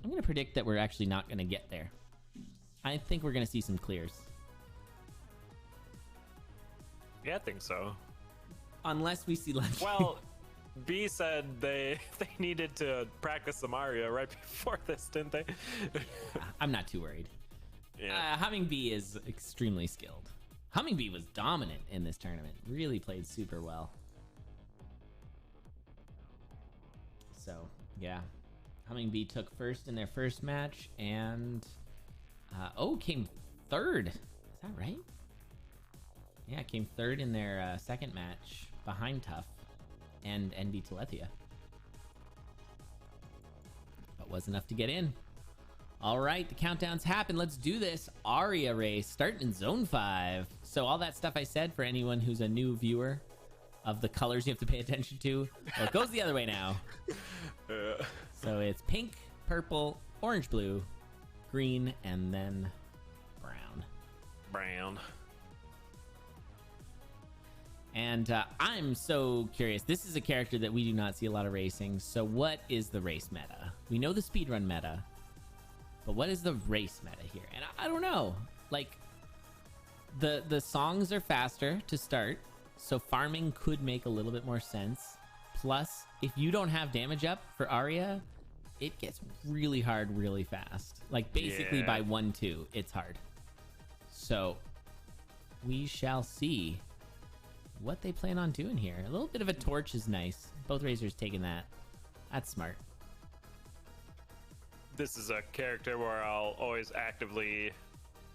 I'm going to predict that we're actually not going to get there. I think we're going to see some clears. Yeah, I think so. Unless we see lunch. Well, B said they needed to practice some Aria right before this, didn't they? I'm not too worried. Yeah. Humming Bee is extremely skilled. Humming Bee was dominant in this tournament. Really played super well. So, yeah. Humming Bee took first in their first match and... came third. Is that right? Yeah, came third in their second match behind Tuff and ND Telethia. But was enough to get in. All right, the countdowns happen. Let's do this. Aria race starting in Zone 5. So all that stuff I said for anyone who's a new viewer of the colors you have to pay attention to, well, it goes the other way now. So it's pink, purple, orange, blue, green, and then brown. Brown. And I'm so curious. This is a character that we do not see a lot of racing. So what is the race meta? We know the speedrun meta, but what is the race meta here? And I don't know. Like, the songs are faster to start, so farming could make a little bit more sense. Plus, if you don't have damage up for Aria, it gets really hard really fast. Like, basically by 1-2, it's hard. So, we shall see what they plan on doing here. A little bit of a torch is nice. Both Razors taking that. That's smart. This is a character where I'll always actively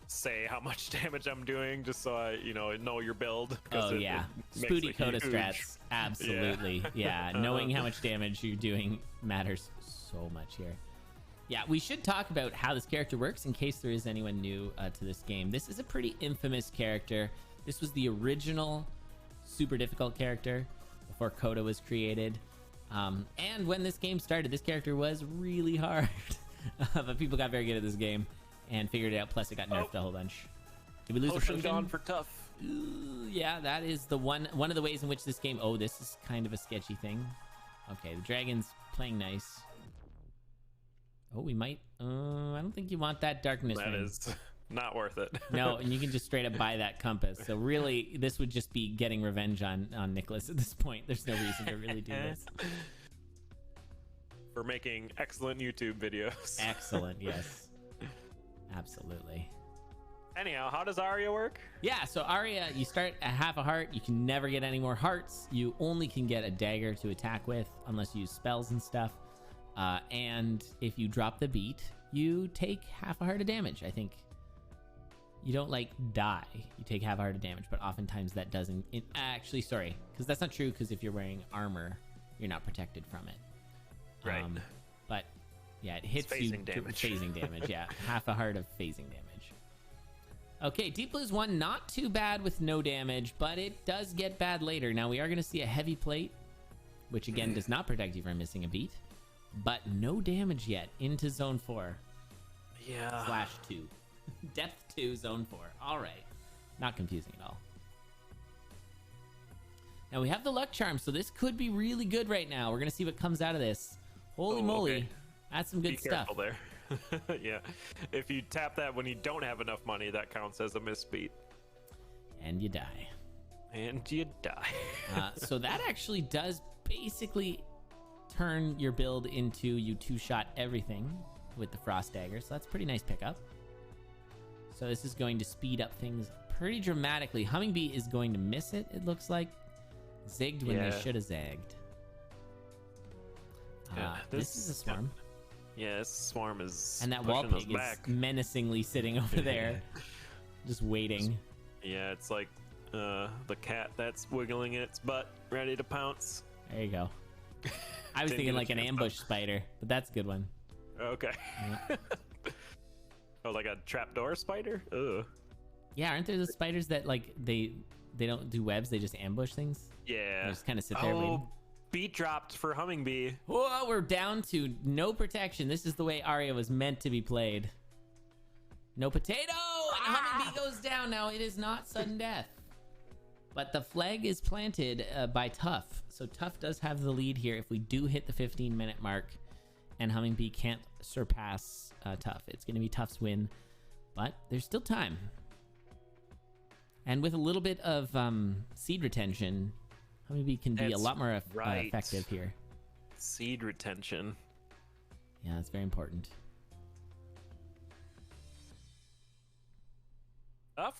say how much damage I'm doing just so I, know your build. Oh, yeah. Spooty Coda strats. Absolutely. Yeah. Knowing how much damage you're doing matters so much here. Yeah, we should talk about how this character works in case there is anyone new to this game. This is a pretty infamous character. This was the original super difficult character before Coda was created. And when this game started, this character was really hard. But people got very good at this game and figured it out. Plus, it got nerfed a whole bunch. Did we lose Potion a potion? gone for Tuff. Ooh, yeah, that is the one of the ways in which this game... Oh, this is kind of a sketchy thing. Okay, the dragon's playing nice. Oh, we might... I don't think you want that darkness ring. That is not worth it. No, and you can just straight up buy that compass. So really, this would just be getting revenge on Nicholas at this point. There's no reason to really do this. For making excellent YouTube videos. Excellent, yes. Absolutely. Anyhow, how does Aria work? Yeah, so Aria, you start at half a heart. You can never get any more hearts. You only can get a dagger to attack with unless you use spells and stuff. And if you drop the beat, you take half a heart of damage. I think you don't like die. You take half a heart of damage, but oftentimes that doesn't... Actually, sorry, because that's not true, because if you're wearing armor, you're not protected from it. Right. But yeah, it hits you phasing damage. Yeah, half a heart of phasing damage. Okay, Deep Blue's one, not too bad with no damage, but it does get bad later. Now we are going to see a heavy plate, which again does not protect you from missing a beat, but no damage yet into Zone 4. Yeah. /2. Depth 2, Zone 4. All right. Not confusing at all. Now we have the luck charm, so this could be really good right now. We're going to see what comes out of this. Holy moly. Okay. That's some good stuff. Be careful there. Yeah. If you tap that when you don't have enough money, that counts as a misbeat. And you die. And you die. So that actually does basically turn your build into you two-shot everything with the Frost Dagger. So that's a pretty nice pickup. So this is going to speed up things pretty dramatically. Humming Bee is going to miss it, it looks like. Zigged when they should have zagged. This is a swarm. Yeah, this swarm is... And that wall pig is menacingly sitting over there. Just waiting. Yeah, it's like the cat that's wiggling its butt, ready to pounce. There you go. I was thinking like an ambush spider, but that's a good one. Okay. Yeah. Oh, like a trapdoor spider? Ugh. Yeah, aren't there the spiders that like they don't do webs, they just ambush things? Yeah. They just kind of sit there waiting. Beat dropped for Humming Bee. Whoa, we're down to no protection. This is the way Aria was meant to be played. No potato! And Humming Bee goes down. Now, it is not sudden death. But the flag is planted by Tuff. So Tuff does have the lead here if we do hit the 15-minute mark. and Hummingbee can't surpass Tuff. It's going to be Tuff's win, but there's still time. And with a little bit of seed retention, Hummingbee can be a lot more effective here. Seed retention. Yeah, it's very important.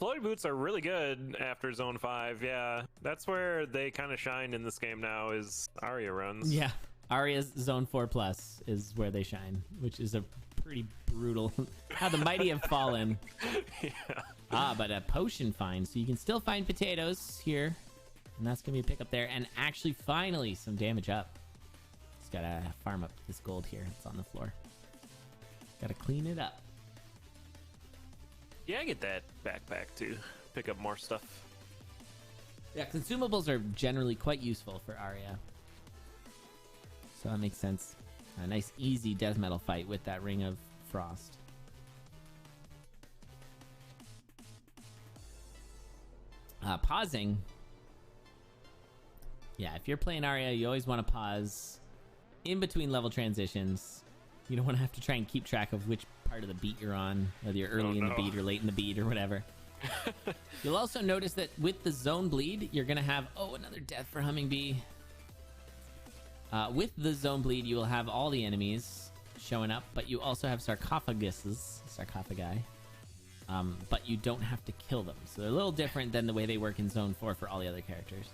Floaty boots are really good after Zone 5. Yeah, that's where they kind of shine in this game now, is Arya runs. Yeah, Arya's Zone 4 Plus is where they shine, which is a pretty brutal... How the mighty have fallen. Yeah. But a potion find, so you can still find potatoes here. And that's going to be a pickup there. And actually, finally, some damage up. Just got to farm up this gold here. It's on the floor. Got to clean it up. Yeah, I get that backpack too. Pick up more stuff. Yeah, consumables are generally quite useful for Arya. So that makes sense. A nice, easy death metal fight with that Ring of Frost. Pausing. Yeah, if you're playing Arya, you always want to pause in between level transitions. You don't want to have to try and keep track of which part of the beat you're on, whether you're early in the beat or late in the beat or whatever. You'll also notice that with the zone bleed, you're going to have... Oh, another death for Hummingbee. With the zone bleed, you will have all the enemies showing up, but you also have sarcophagi, but you don't have to kill them. So they're a little different than the way they work in Zone 4 for all the other characters.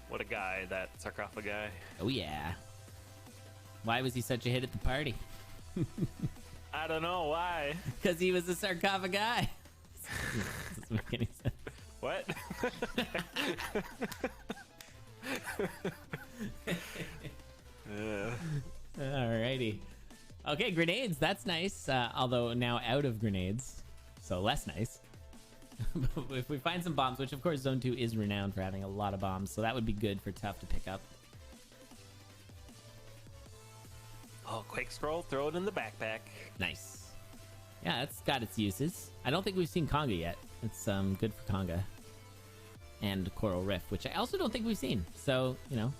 What a guy, that sarcophagi. Oh, yeah. Why was he such a hit at the party? I don't know why. Because he was a sarcophagi. Doesn't make any sense. What? Alrighty. Okay, grenades. That's nice. Although now out of grenades, so less nice. If we find some bombs, which of course Zone 2 is renowned for having a lot of bombs, so that would be good for Tuff to pick up. Oh, quick scroll, throw it in the backpack. Nice. Yeah, that's got its uses. I don't think we've seen Conga yet. It's good for Conga. And Coral Rift, which I also don't think we've seen. So, you know,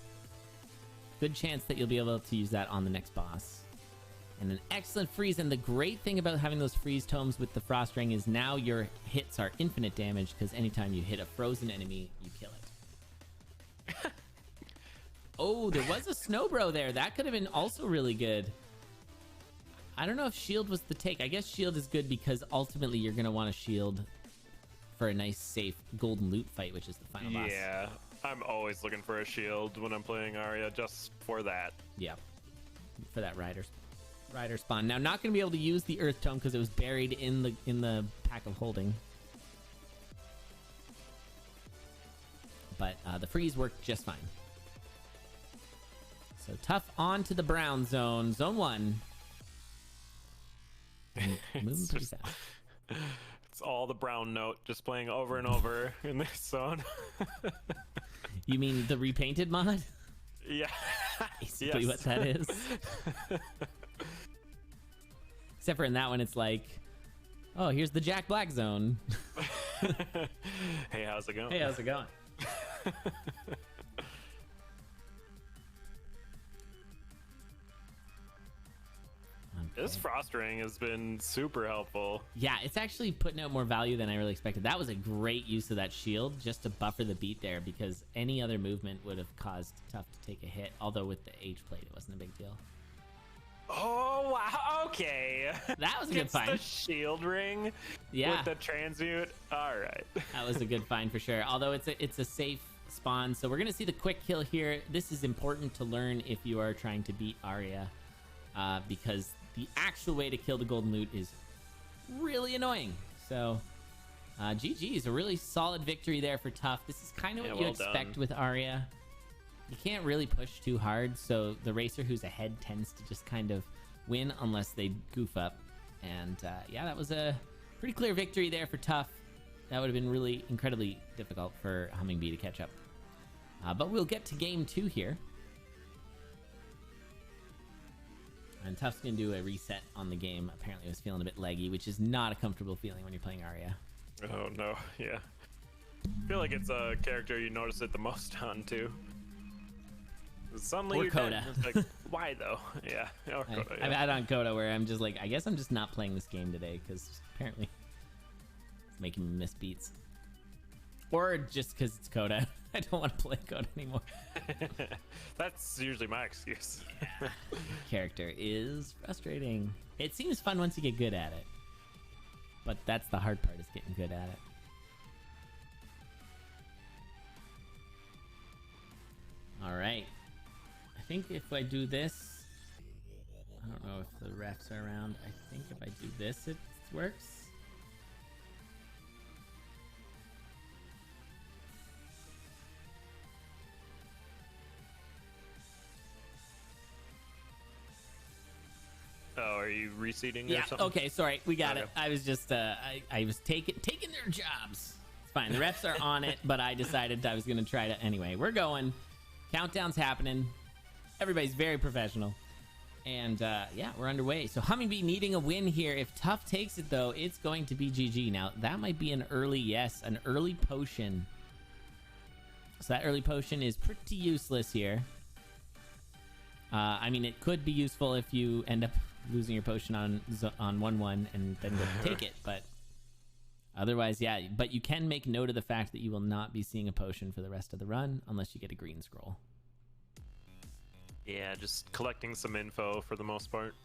good chance that you'll be able to use that on the next boss. And an excellent freeze. And the great thing about having those freeze tomes with the Frost Ring is now your hits are infinite damage, because anytime you hit a frozen enemy, you kill it. Oh, there was a Snowbro there. That could have been also really good. I don't know if shield was the take. I guess shield is good because ultimately you're going to want a shield for a nice, safe golden loot fight, which is the final boss. Yeah, I'm always looking for a shield when I'm playing Arya, just for that. Yeah, for that rider spawn. Now, not going to be able to use the Earth Tome because it was buried in the pack of holding. But the freeze worked just fine. So Tuff on to the brown zone. Zone 1. Moving pretty fast. It's all the brown note just playing over and over in this zone. You mean the repainted mod? Yeah. Basically what that is. Except for in that one, it's like, oh, here's the Jack Black zone. Hey, how's it going? Hey, how's it going? This Frost Ring has been super helpful. Yeah, it's actually putting out more value than I really expected. That was a great use of that shield just to buffer the beat there, because any other movement would have caused Tuff to take a hit. Although with the H plate, it wasn't a big deal. Oh, wow. Okay. That was a good find. The shield ring yeah. with the transmute. All right. That was a good find for sure. Although it's a safe spawn. So we're going to see the quick kill here. This is important to learn if you are trying to beat Arya, because the actual way to kill the golden loot is really annoying. So GG is a really solid victory there for Tuff. This is kind of what you expect with Arya. You can't really push too hard, so the racer who's ahead tends to just kind of win unless they goof up. And yeah, that was a pretty clear victory there for Tuff. That would have been really incredibly difficult for Hummingbee to catch up. But we'll get to game 2 here. And Tuff's going to do a reset on the game. Apparently it was feeling a bit laggy, which is not a comfortable feeling when you're playing Arya. Oh, no. Yeah. I feel like it's a character you notice it the most on, too. Suddenly Or you're Coda. dead. It's like, why though? Yeah. Or Coda, I've yeah. had on Coda where I'm just like, I guess I'm just not playing this game today because apparently it's making me miss beats. Or just because it's Coda. I don't want to play Coda anymore. That's usually my excuse. Yeah. Character is frustrating. It seems fun once you get good at it. But that's the hard part, is getting good at it. All right. I think if I do this, I don't know if the refs are around. I think if I do this, it works. Oh, are you reseeding Yeah. or something? Okay. Sorry, we got Okay. it. I was just I was taking their jobs. It's fine. The refs are on it, but I decided I was gonna try to anyway. We're going. Countdown's happening. Everybody's very professional. And yeah, we're underway. So Hummingbee needing a win here. If Tuff takes it, though, it's going to be GG. Now, that might be an early, yes, an early potion. So that early potion is pretty useless here. I mean, it could be useful if you end up losing your potion on 1-1 and then go to take it. But otherwise, yeah. But you can make note of the fact that you will not be seeing a potion for the rest of the run unless you get a green scroll. Yeah, just collecting some info for the most part.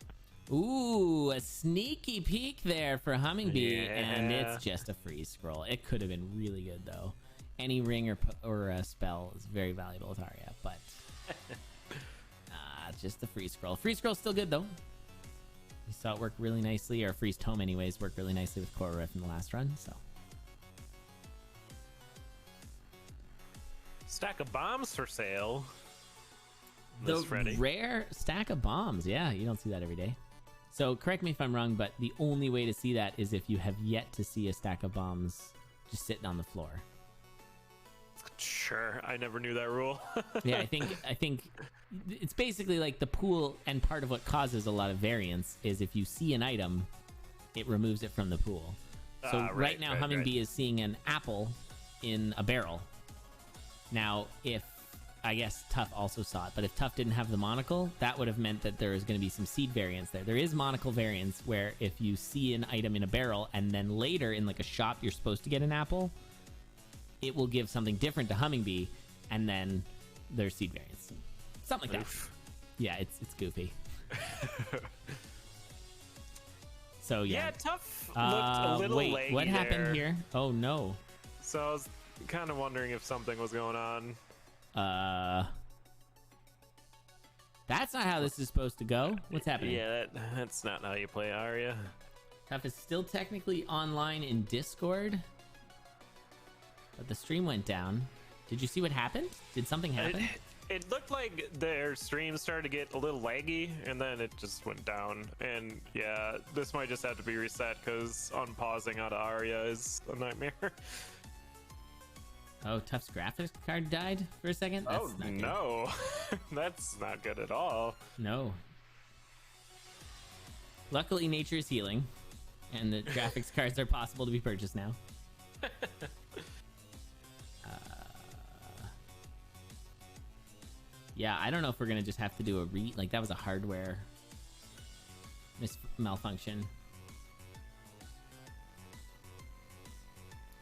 Ooh, a sneaky peek there for Hummingbee, Yeah. and it's just a freeze scroll. It could have been really good, though. Any ring or a spell is very valuable with Arya, but just the freeze scroll. Freeze scroll's still good, though. We saw it work really nicely, or freeze tome anyways, work really nicely with Core Riff in the last run, so. Stack of bombs for sale. The Miss Freddy. rare stack of bombs. Yeah, you don't see that every day. So correct me if I'm wrong, but the only way to see that is if you have yet to see a stack of bombs just sitting on the floor. Sure, I never knew that rule. Yeah, I think it's basically like the pool, and part of what causes a lot of variance is if you see an item, it removes it from the pool. So right now, Hummingbee is seeing an apple in a barrel. Now, if I guess Tuff also saw it, but if Tuff didn't have the monocle, that would have meant that there is going to be some seed variance there. There is monocle variance where if you see an item in a barrel and then later in like a shop you're supposed to get an apple, it will give something different to Hummingbee, and then there's seed variance. Something like Oof. that. Yeah, it's goofy. So yeah. Yeah, Tuff looked a little wait, laggy what happened there. here? Oh no. So I was kind of wondering if something was going on. That's not how this is supposed to go. What's happening? Yeah, that's not how you play Arya. Tuff is still technically online in Discord, but the stream went down. Did you see what happened? Did something happen? It looked like their stream started to get a little laggy, and then it just went down. And yeah, this might just have to be reset because unpausing out of Arya is a nightmare. Oh, Tuff's graphics card died for a second? That's Oh not good. no, that's not good at all. No. Luckily, nature is healing, and the graphics cards are possible to be purchased now. Yeah, I don't know if we're gonna just have to do a like that was a hardware malfunction.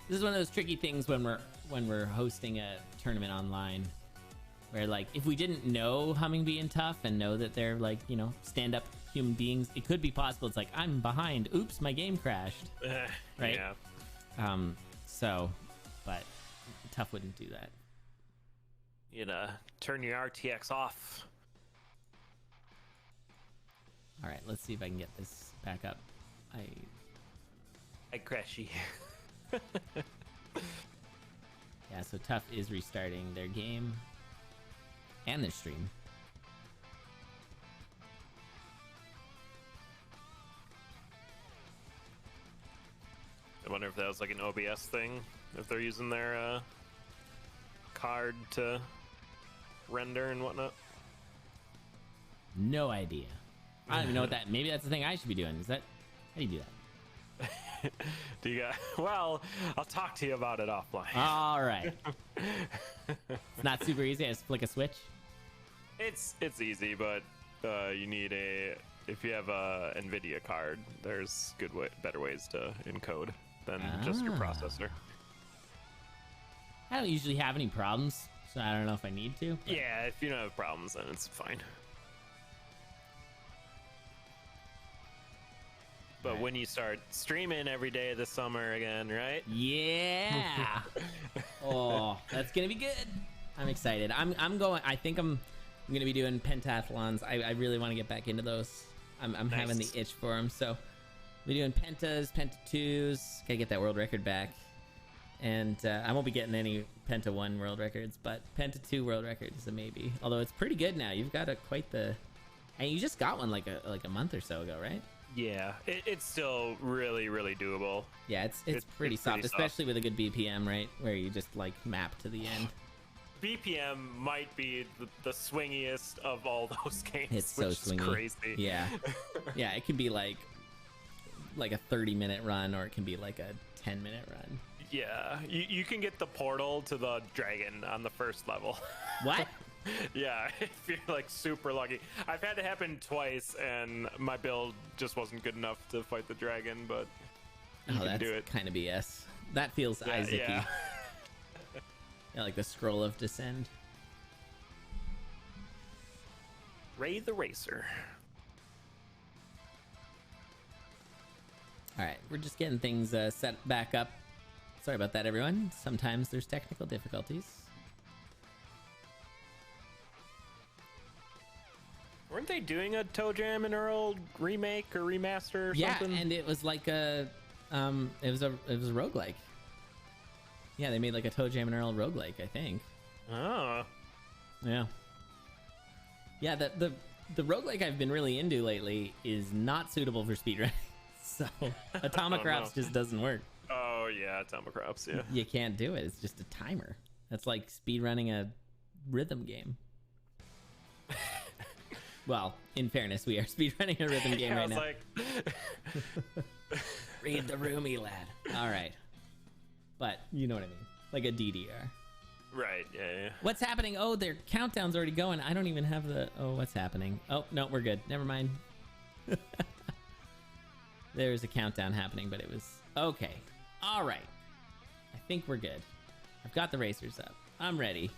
This is one of those tricky things when we're hosting a tournament online, where like if we didn't know Hummingbee and Tuff and know that they're like, you know, stand up human beings, it could be possible. It's like, I'm behind. Oops, my game crashed. Right? Yeah. So, but Tuff wouldn't do that. You know, turn your RTX off. All right, let's see if I can get this back up. I crashy. Yeah, so Tuff is restarting their game and their stream. I wonder if that was like an OBS thing, if they're using their card to render and whatnot. No idea. I don't even know what that. Maybe that's the thing I should be doing. Is that how do you do that? Do you got? Well, I'll talk to you about it offline. All right. It's not super easy. I just flick a switch. It's easy, but you need if you have a NVIDIA card, there's better ways to encode than just your processor. I don't usually have any problems, so I don't know if I need to. But... yeah, if you don't have problems, then it's fine. But when you start streaming every day this summer again, right? Yeah. Oh, that's gonna be good. I'm excited. I'm going. I think I'm gonna be doing pentathlons. I really want to get back into those. I'm Nice. having the itch for them. So we're doing pentas, penta twos. Gotta get that world record back. And I won't be getting any penta 1 world records, but penta 2 world record is a maybe. Although it's pretty good now. You've got quite the, and you just got one like a month or so ago, right? Yeah, it's still really, really doable. Yeah, it's pretty soft, especially with a good BPM, right? Where you just like map to the end. BPM might be the swingiest of all those games. It's so which swingy. Is crazy. Yeah, yeah. It can be like a 30-minute run, or it can be like a 10-minute run. Yeah, you can get the portal to the dragon on the first level. What? Yeah, if you're like super lucky. I've had it happen twice, and my build just wasn't good enough to fight the dragon, but you can do it. Kind of BS. That feels Isaac-y. Yeah. Yeah, like the scroll of descend. Ray the Racer. All right, we're just getting things set back up. Sorry about that, everyone. Sometimes there's technical difficulties. Weren't they doing a Toe Jam and Earl remake or remaster or Yeah, something? and it was like it was a roguelike. Yeah, they made like a Toe Jam and Earl roguelike, I think. Oh. Yeah. Yeah, the roguelike I've been really into lately is not suitable for speedrunning. So Atomic Crops just doesn't work. Oh yeah, Atomic Crops, yeah. You can't do it. It's just a timer. That's like speedrunning a rhythm game. Well, in fairness, we are speedrunning a rhythm game right now. Like... Read the roomy, lad. All right. But you know what I mean. Like a DDR. Right, yeah. What's happening? Oh, their countdown's already going. I don't even have the... Oh, what's happening? Oh, no, we're good. Never mind. There's a countdown happening, but it was... Okay. All right. I think we're good. I've got the racers up. I'm ready.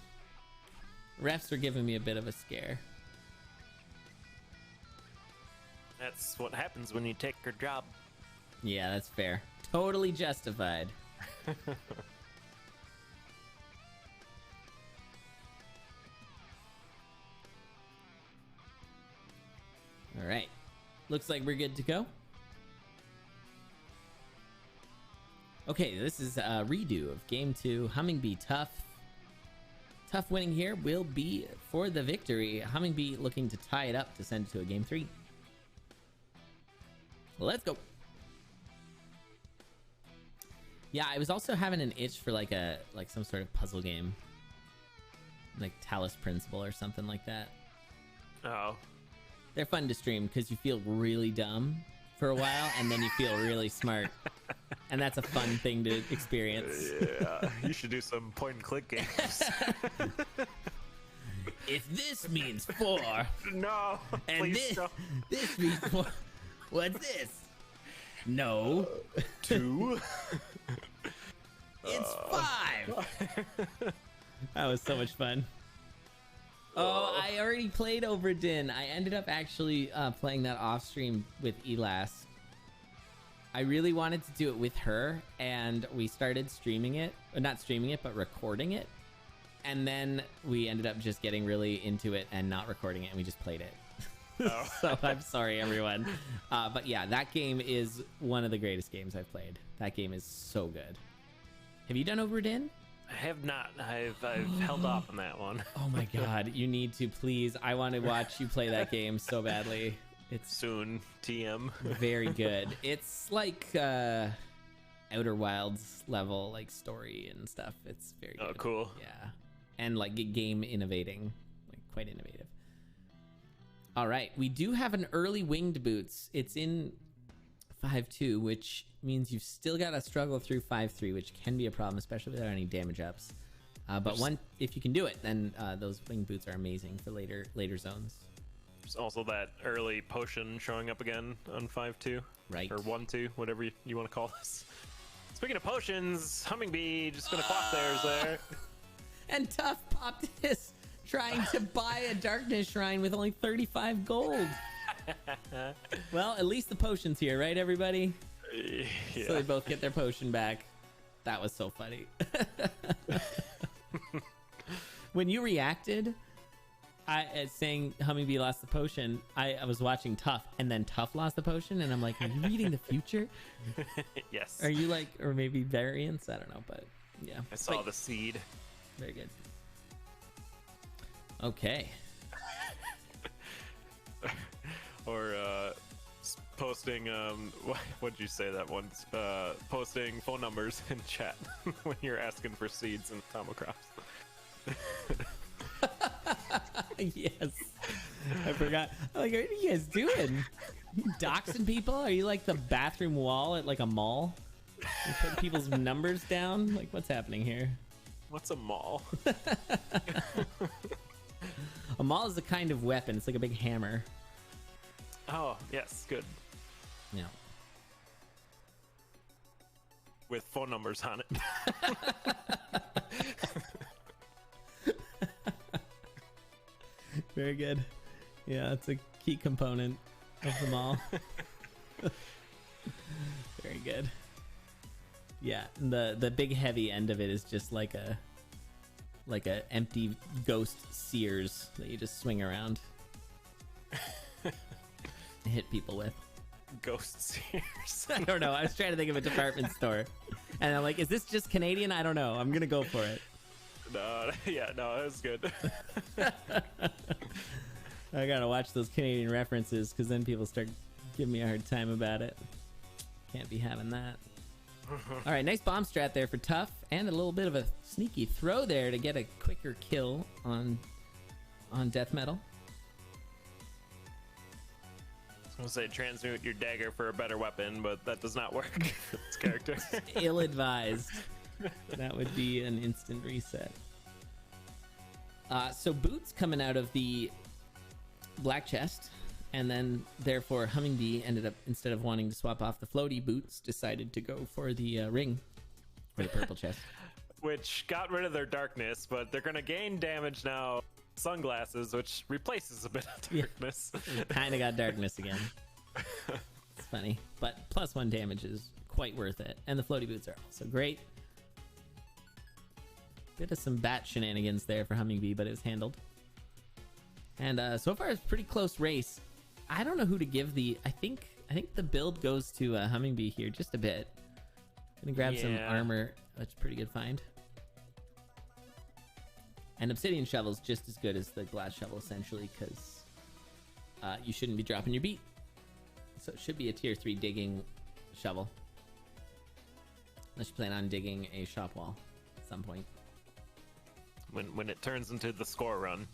Refs are giving me a bit of a scare. That's what happens when you take your job. Yeah, that's fair. Totally justified. All right. Looks like we're good to go. Okay, this is a redo of Game 2. Hummingbee Tuff. Tuff winning here will be for the victory. Hummingbee looking to tie it up to send it to a Game 3. Let's go. Yeah, I was also having an itch for like some sort of puzzle game. Like Talos Principle or something like that. Oh. They're fun to stream because you feel really dumb for a while and then you feel really smart. And that's a fun thing to experience. Yeah, you should do some point and click games. If this means 4, no, and please don't. this means 4, what's this? No, 2. it's 5. That was so much fun. Oh, I already played Overdin. I ended up actually playing that off stream with Elas. I really wanted to do it with her, and we started streaming it. Not streaming it, but recording it. And then we ended up just getting really into it and not recording it, and we just played it. Oh. So I'm sorry, everyone. But yeah, that game is one of the greatest games I've played. That game is so good. Have you done Overdin? I have not. I've held off on that one. Oh my god, you need to, please. I want to watch you play that game so badly. It's Soon, TM. very good. It's like Outer Wilds level, like story and stuff. It's very good. Oh, cool. Yeah. And like game innovating, like quite innovative. All right, we do have an early winged boots. It's in 5-2, which means you've still got to struggle through 5-3, which can be a problem, especially without any damage ups. But if you can do it, then those wing boots are amazing for later zones. There's also that early potion showing up again on 5-2. Right. Or 1-2, whatever you want to call this. Speaking of potions, Humming Bee just gonna clock theirs there. And Tuff popped his trying to buy a darkness shrine with only 35 gold. Well, at least the potion's here, right, everybody? Yeah. So they both get their potion back. That was so funny. When you reacted, saying Humming Bee lost the potion, I was watching Tuff, and then Tuff lost the potion, and I'm like, are you reading the future? Yes. Are you like, or maybe variants? I don't know, but yeah. I saw the seed. Very good. Okay. Or posting what'd you say that once? Posting phone numbers in chat when you're asking for seeds in Tomocrops. Yes. I forgot. I'm like, what are you guys doing? You doxing people? Are you like the bathroom wall at like a mall? You put people's numbers down? Like, what's happening here? What's a mall? A maul is a kind of weapon. It's like a big hammer. Oh, yes, good. Yeah. With phone numbers on it. Very good. Yeah, it's a key component of the mall. Very good. Yeah, the big heavy end of it is just like a empty ghost Sears that you just swing around. Hit people with. Ghost Sears. I don't know. I was trying to think of a department store. And I'm like, is this just Canadian? I don't know. I'm going to go for it. No, yeah, no, that was good. I got to watch those Canadian references because then people start giving me a hard time about it. Can't be having that. All right, nice bomb strat there for Tuff. And a little bit of a sneaky throw there to get a quicker kill on Death Metal. I was gonna say transmute your dagger for a better weapon, but that does not work for this character. Ill-advised. That would be an instant reset. So boots coming out of the black chest, and then therefore Humming Bee ended up, instead of wanting to swap off the floaty boots, decided to go for the ring for the purple chest. Which got rid of their darkness, but they're gonna gain damage now. Sunglasses, which replaces a bit of darkness. Yeah, kind of got darkness again. It's funny, but +1 damage is quite worth it, and the floaty boots are also great. Bit of some bat shenanigans there for Humming Bee, but it was handled. And so far it's a pretty close race. I don't know who to give the. I think the build goes to Humming Bee here just a bit. Gonna grab some armor. That's a pretty good find. And Obsidian Shovel's just as good as the Glass Shovel, essentially, because you shouldn't be dropping your beat. So it should be a tier 3 digging shovel. Unless you plan on digging a shop wall at some point. When it turns into the score run.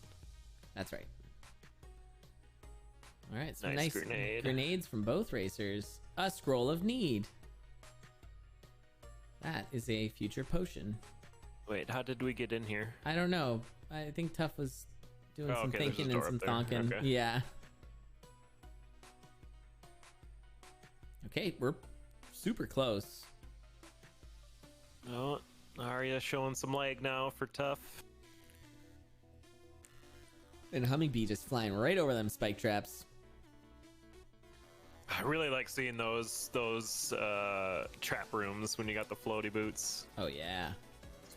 That's right. All right, so Nice nice grenade. grenades from both racers. A Scroll of Need. That is a future potion. Wait, how did we get in here? I don't know. I think Tuff was doing some okay, there's a thinking and door some up there. thonking. Okay. Yeah. Okay, we're super close. Oh, Arya showing some leg now for Tuff. And Humming Bee just flying right over them spike traps. I really like seeing those trap rooms when you got the floaty boots. Oh, yeah.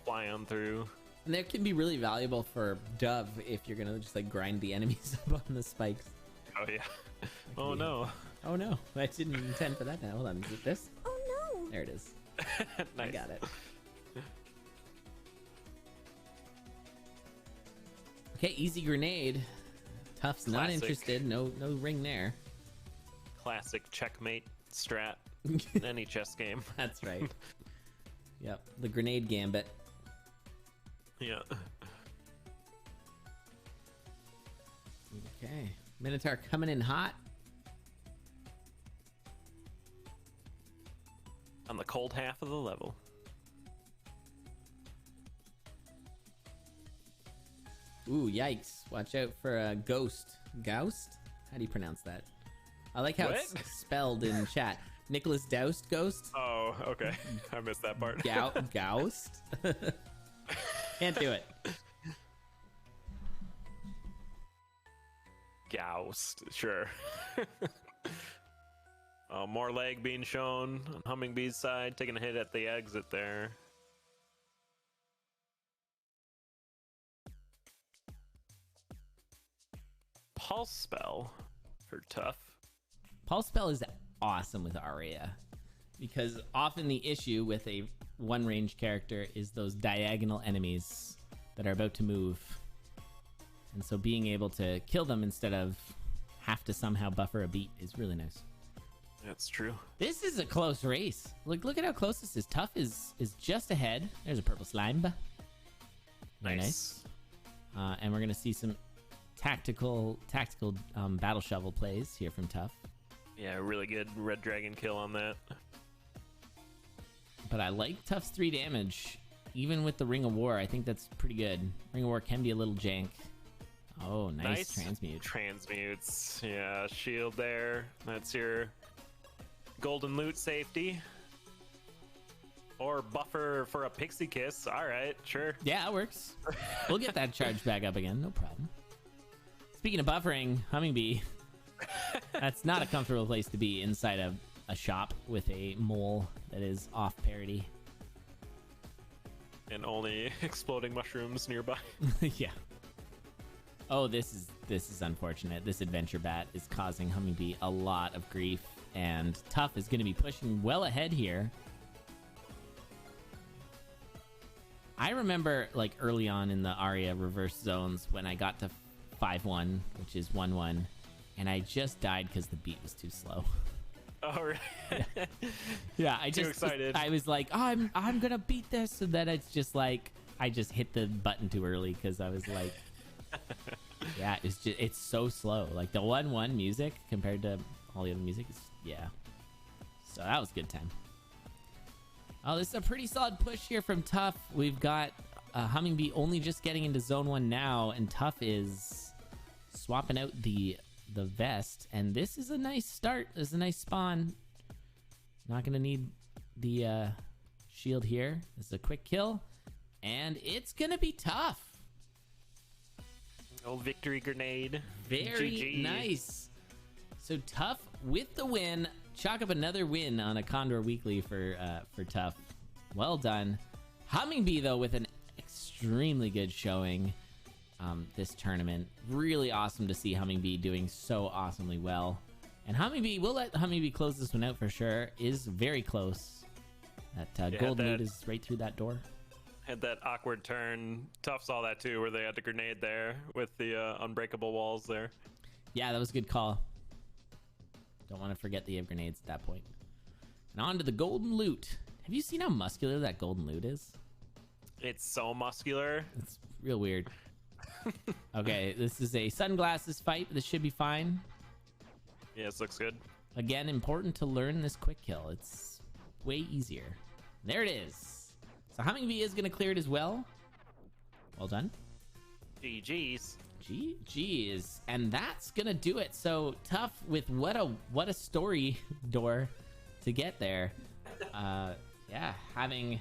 Fly on through. And that can be really valuable for Dove if you're going to just like grind the enemies up on the spikes. Oh yeah. Oh no. Oh no, I didn't intend for that now. Hold on, is it this? Oh no. There it is. Nice. I got it. Okay, easy grenade. Tuff's not Classic. interested. No ring there. Classic checkmate strat in any chess game. That's right. Yep, the grenade gambit. Yeah. Okay, Minotaur coming in hot. On the cold half of the level. Ooh, yikes. Watch out for a ghost. Goust? How do you pronounce that? I like how it's spelled in chat. Nicholas Doust Ghost? Oh, okay. I missed that part. Goust? Can't do it. Goust, sure. More leg being shown on Hummingbee's side, taking a hit at the exit there. Pulse spell for Tuff. Pulse spell is awesome with Arya because often the issue with a one range character is those diagonal enemies that are about to move. And so being able to kill them instead of have to somehow buffer a beat is really nice. That's true. This is a close race. Look at how close this is. Tuff is just ahead. There's a purple slime. Very nice. And we're gonna see some tactical battle shovel plays here from Tuff. Yeah, really good red dragon kill on that. But I like Tuff's 3 damage. Even with the Ring of War, I think that's pretty good. Ring of War can be a little jank. Oh, nice transmute. Transmutes. Yeah, shield there. That's your golden loot safety. Or buffer for a pixie kiss. All right, sure. Yeah, it works. We'll get that charge back up again. No problem. Speaking of buffering, Hummingbee. That's not a comfortable place to be inside a shop with a mole that is off parity. And only exploding mushrooms nearby. Yeah. Oh, this is unfortunate. This adventure bat is causing Hummingbee a lot of grief, and Tuff is going to be pushing well ahead here. I remember like early on in the Arya reverse zones when I got to 5-1, which is 1-1, and I just died because the beat was too slow. Oh, right. Yeah, I too just excited. I was like, oh, I'm gonna beat this, and then it's just like I just hit the button too early because I was like, yeah, it's so slow. Like the 1-1 music compared to all the other music is, yeah. So that was a good time. Oh, this is a pretty solid push here from Tuff. We've got Hummingbee only just getting into zone 1 now, and Tuff is swapping out the vest, and this is a nice start. This is a nice spawn. Not gonna need the shield here. This is a quick kill, and it's gonna be Tuff. Oh, victory grenade. Very GG. nice. So Tuff with the win. Chalk up another win on a Condor Weekly for Tuff. Well done. Hummingbee though with an extremely good showing this tournament. Really awesome to see Hummingbee doing so awesomely well. And Hummingbee, we'll let Hummingbee close this one out for sure. Is very close. That gold loot is right through that door. Had that awkward turn. Tuff saw that too, where they had the grenade there with the unbreakable walls there. Yeah, that was a good call. Don't want to forget the grenades at that point. And on to the golden loot. Have you seen how muscular that golden loot is? It's so muscular. It's real weird. Okay, this is a sunglasses fight, but this should be fine. Yeah, this looks good. Again, important to learn this quick kill. It's way easier. There it is. So Hummingbee is going to clear it as well. Well done. GG's. GG's. And that's going to do it. So Tuff with what a story door to get there. Yeah, having,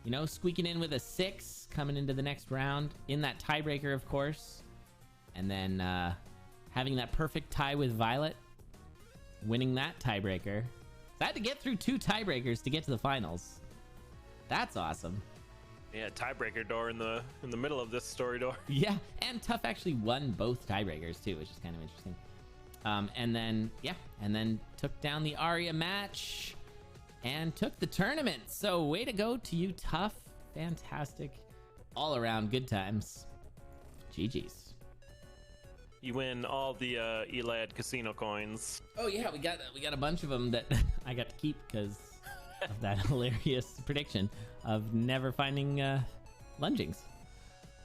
you know, squeaking in with a 6 coming into the next round in that tiebreaker, of course. And then having that perfect tie with Violet, winning that tiebreaker. I had to get through 2 tiebreakers to get to the finals. That's awesome. Yeah, tiebreaker door in the middle of this story door. Yeah, and Tuff actually won both tiebreakers too, which is kind of interesting. And then took down the Arya match and took the tournament. So way to go to you, Tuff. Fantastic. All around good times. GG's. You win all the Elad casino coins. Oh yeah, we got a bunch of them that I got to keep because of that hilarious prediction of never finding lungings.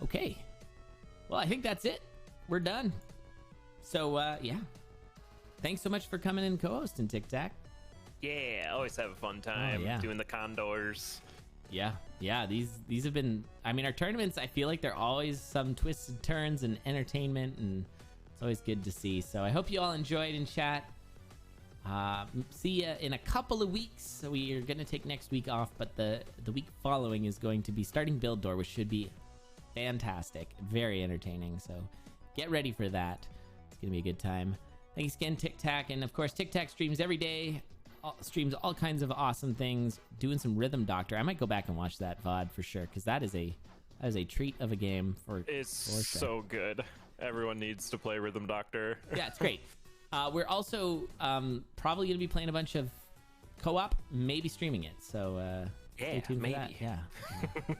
Okay. Well, I think that's it. We're done. So yeah. Thanks so much for coming in co-hosting Tic Tac. Yeah, always have a fun time doing the condors. Yeah, these have been, I mean, our tournaments, I feel like they're always some twists and turns and entertainment, and it's always good to see. So I hope you all enjoyed in chat. See ya in a couple of weeks. So we are going to take next week off, but the week following is going to be starting Build Door, which should be fantastic, very entertaining. So get ready for that. It's gonna be a good time. Thanks again, Tic Tac, and of course Tic Tac streams every day, streams all kinds of awesome things, doing some Rhythm Doctor. I might go back and watch that VOD for sure, because that is a treat of a game. It's so good. Everyone needs to play Rhythm Doctor. Yeah, it's great. We're also probably gonna be playing a bunch of co-op, maybe streaming it, so stay tuned for that. Yeah.